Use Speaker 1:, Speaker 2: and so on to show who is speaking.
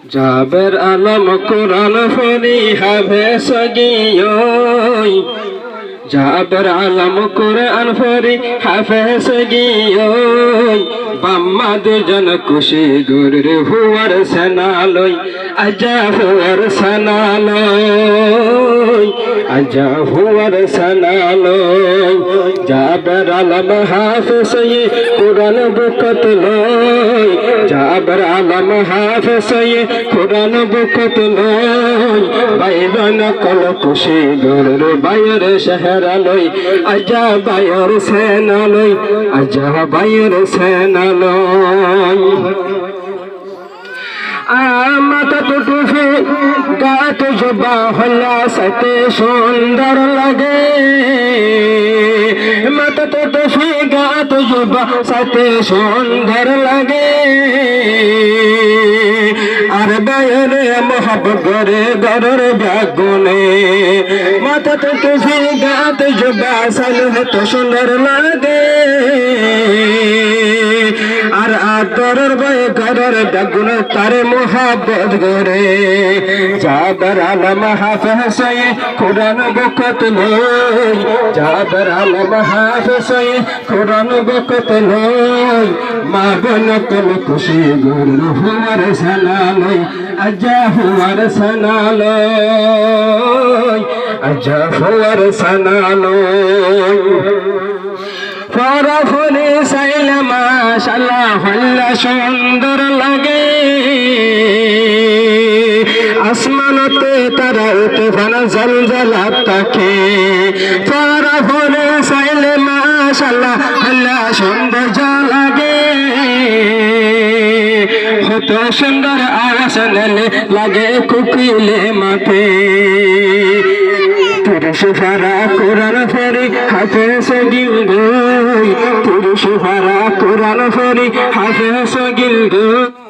Speaker 1: জাবের আলম কোরআন ফরি হাফেজ গিয়োই জাবের আলম কোরআন ফরি হাফেজ গিয়োই বাম্মা দুজন খুশি গুরুর হুয়ার সেনালই আজা হুয়ার সেনালই আজা হুয়ার সেনালই জাবের আলম হাফেজ কোরআন বুকত লই জাবের আলম হাফেজ কোরআন বুকত লই বাইদান কল খুশি গুরুর বাইর শহরালই আজা বাইর সেনালই আজা বাইর সেনালই মাথা তো টুফি গাত জবা হলা সাথে সুন্দর লাগে মাথা তো টুফি গাত জবা সাথে সুন্দর লাগে আর বাইরে মোহাব্বত করে গরর বাগুনে মাথা তো টুফি গাত জবা সাথে তো সুন্দর লাগে আর আদরের বয়ে ঘরের ডাগুন তারে মোহাব্বত করে জাবের আলম হাফেজ কোরআন বুকত লই জাবের আলম হাফেজ কোরআন বুকত লই মা বোন কল খুশি গুরুর হুয়ার সেনালই আজা হুয়ার সেনালই আজা হুয়ার সেনালই ফরফুলি সাইলা মাশাআল্লাহ হল্লা সুন্দর লাগে আসমানতে তারা তুফান জলজলা থাকে ফরফুলি সাইলা মাশাআল্লাহ হল্লা সুন্দর লাগে কত সুন্দর আওয়াজ লাগে কুকিলে মাঠে সুফারা কোরআন ফরি হাফেজ গিলগই তুরু সুফারা কোরআন ফরি হাফেজ গিলগই